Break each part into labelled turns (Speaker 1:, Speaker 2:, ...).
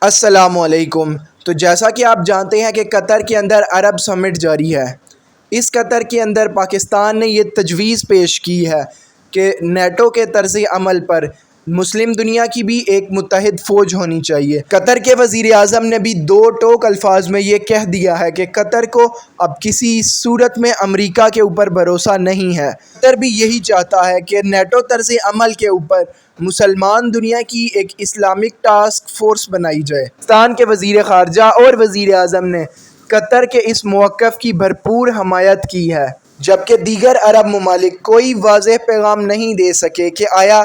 Speaker 1: السلام علیکم۔ تو جیسا کہ آپ جانتے ہیں کہ قطر کے اندر عرب سمٹ جاری ہے۔ اس قطر کے اندر پاکستان نے یہ تجویز پیش کی ہے کہ نیٹو کے طرز عمل پر مسلم دنیا کی بھی ایک متحد فوج ہونی چاہیے۔ قطر کے وزیر اعظم نے بھی دو ٹوک الفاظ میں یہ کہہ دیا ہے کہ قطر کو اب کسی صورت میں امریکہ کے اوپر بھروسہ نہیں ہے۔ قطر بھی یہی چاہتا ہے کہ نیٹو طرز عمل کے اوپر مسلمان دنیا کی ایک اسلامک ٹاسک فورس بنائی جائے۔ پاکستان کے وزیر خارجہ اور وزیر اعظم نے قطر کے اس موقف کی بھرپور حمایت کی ہے، جبکہ دیگر عرب ممالک کوئی واضح پیغام نہیں دے سکے کہ آیا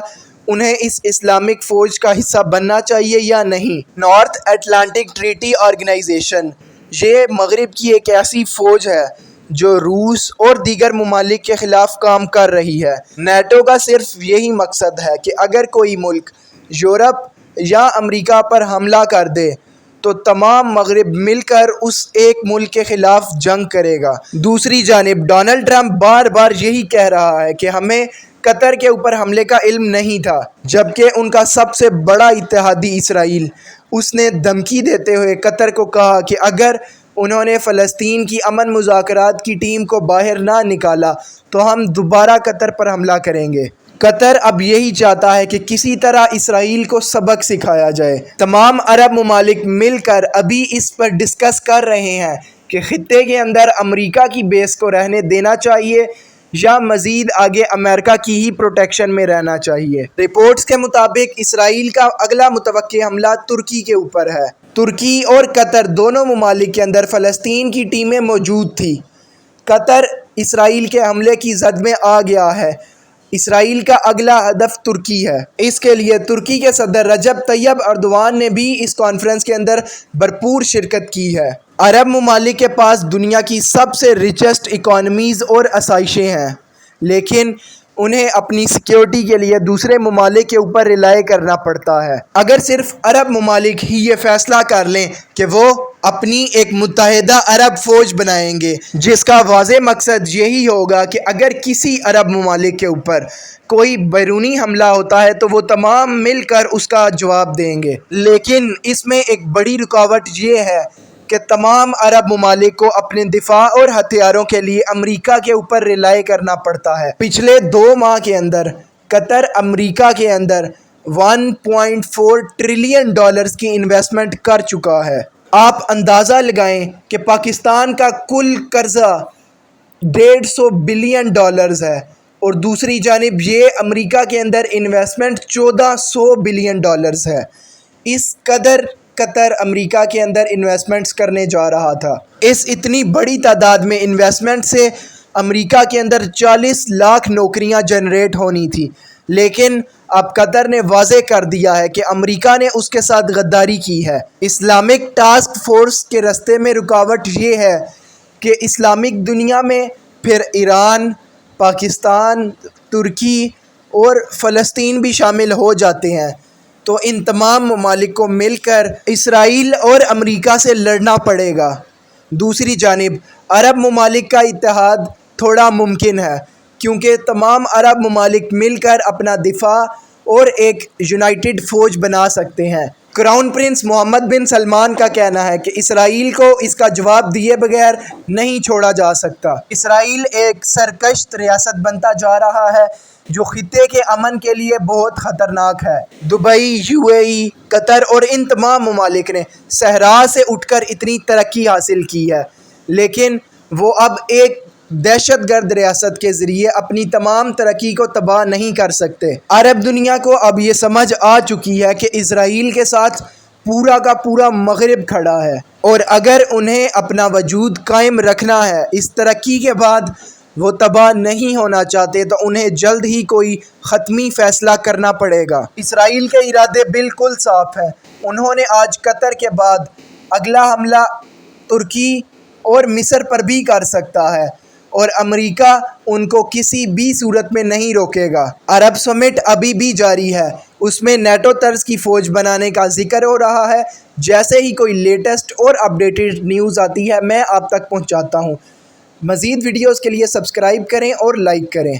Speaker 1: انہیں اس اسلامک فوج کا حصہ بننا چاہیے یا نہیں۔ نارتھ اٹلانٹک ٹریٹی آرگنائزیشن یہ مغرب کی ایک ایسی فوج ہے جو روس اور دیگر ممالک کے خلاف کام کر رہی ہے۔ نیٹو کا صرف یہی مقصد ہے کہ اگر کوئی ملک یورپ یا امریکہ پر حملہ کر دے تو تمام مغرب مل کر اس ایک ملک کے خلاف جنگ کرے گا۔ دوسری جانب ڈونلڈ ٹرمپ بار بار یہی کہہ رہا ہے کہ ہمیں قطر کے اوپر حملے کا علم نہیں تھا، جبکہ ان کا سب سے بڑا اتحادی اسرائیل، اس نے دھمکی دیتے ہوئے قطر کو کہا کہ اگر انہوں نے فلسطین کی امن مذاکرات کی ٹیم کو باہر نہ نکالا تو ہم دوبارہ قطر پر حملہ کریں گے۔ قطر اب یہی چاہتا ہے کہ کسی طرح اسرائیل کو سبق سکھایا جائے۔ تمام عرب ممالک مل کر ابھی اس پر ڈسکس کر رہے ہیں کہ خطے کے اندر امریکہ کی بیس کو رہنے دینا چاہیے یا مزید آگے امریکہ کی ہی پروٹیکشن میں رہنا چاہیے۔ رپورٹس کے مطابق اسرائیل کا اگلا متوقع حملہ ترکی کے اوپر ہے۔ ترکی اور قطر دونوں ممالک کے اندر فلسطین کی ٹیمیں موجود تھیں۔ قطر اسرائیل کے حملے کی زد میں آ گیا ہے۔ اسرائیل کا اگلا ہدف ترکی ہے۔ اس کے لیے ترکی کے صدر رجب طیب ایردوان نے بھی اس کانفرنس کے اندر بھرپور شرکت کی ہے۔ عرب ممالک کے پاس دنیا کی سب سے ریچسٹ اکانومیز اور آسائشیں ہیں، لیکن انہیں اپنی سیکیورٹی کے لیے دوسرے ممالک کے اوپر ریلائی کرنا پڑتا ہے۔ اگر صرف عرب ممالک ہی یہ فیصلہ کر لیں کہ وہ اپنی ایک متحدہ عرب فوج بنائیں گے، جس کا واضح مقصد یہی ہوگا کہ اگر کسی عرب ممالک کے اوپر کوئی بیرونی حملہ ہوتا ہے تو وہ تمام مل کر اس کا جواب دیں گے، لیکن اس میں ایک بڑی رکاوٹ یہ ہے کہ تمام عرب ممالک کو اپنے دفاع اور ہتھیاروں کے لیے امریکہ کے اوپر ریلائی کرنا پڑتا ہے۔ پچھلے 2 ماہ کے اندر قطر امریکہ کے اندر $1.4 ٹریلین کی انویسٹمنٹ کر چکا ہے۔ آپ اندازہ لگائیں کہ پاکستان کا کل قرضہ $150 بلین ہے اور دوسری جانب یہ امریکہ کے اندر انویسٹمنٹ $1400 بلین ہے۔ اس قدر قطر امریکہ کے اندر انویسٹمنٹس کرنے جا رہا تھا۔ اس اتنی بڑی تعداد میں انویسٹمنٹ سے امریکہ کے اندر 40 لاکھ نوکریاں جنریٹ ہونی تھی، لیکن اب قطر نے واضح کر دیا ہے کہ امریکہ نے اس کے ساتھ غداری کی ہے۔ اسلامک ٹاسک فورس کے راستے میں رکاوٹ یہ ہے کہ اسلامک دنیا میں پھر ایران، پاکستان، ترکی اور فلسطین بھی شامل ہو جاتے ہیں، تو ان تمام ممالک کو مل کر اسرائیل اور امریکہ سے لڑنا پڑے گا۔ دوسری جانب عرب ممالک کا اتحاد تھوڑا ممکن ہے، کیونکہ تمام عرب ممالک مل کر اپنا دفاع اور ایک یونائٹڈ فوج بنا سکتے ہیں۔ کراؤن پرنس محمد بن سلمان کا کہنا ہے کہ اسرائیل کو اس کا جواب دیے بغیر نہیں چھوڑا جا سکتا۔ اسرائیل ایک سرکشت ریاست بنتا جا رہا ہے جو خطے کے امن کے لیے بہت خطرناک ہے۔ دبئی، UAE، قطر اور ان تمام ممالک نے صحرا سے اٹھ کر اتنی ترقی حاصل کی ہے، لیکن وہ اب ایک دہشت گرد ریاست کے ذریعے اپنی تمام ترقی کو تباہ نہیں کر سکتے۔ عرب دنیا کو اب یہ سمجھ آ چکی ہے کہ اسرائیل کے ساتھ پورا کا پورا مغرب کھڑا ہے، اور اگر انہیں اپنا وجود قائم رکھنا ہے اس ترقی کے بعد، وہ تباہ نہیں ہونا چاہتے، تو انہیں جلد ہی کوئی حتمی فیصلہ کرنا پڑے گا۔ اسرائیل کے ارادے بالکل صاف ہیں۔ انہوں نے آج قطر کے بعد اگلا حملہ ترکی اور مصر پر بھی کر سکتا ہے، اور امریکہ ان کو کسی بھی صورت میں نہیں روکے گا۔ عرب سمٹ ابھی بھی جاری ہے، اس میں نیٹو طرز کی فوج بنانے کا ذکر ہو رہا ہے۔ جیسے ہی کوئی لیٹسٹ اور اپڈیٹڈ نیوز آتی ہے میں آپ تک پہنچاتا ہوں۔ مزید ویڈیوز کے لیے سبسکرائب کریں اور لائک کریں۔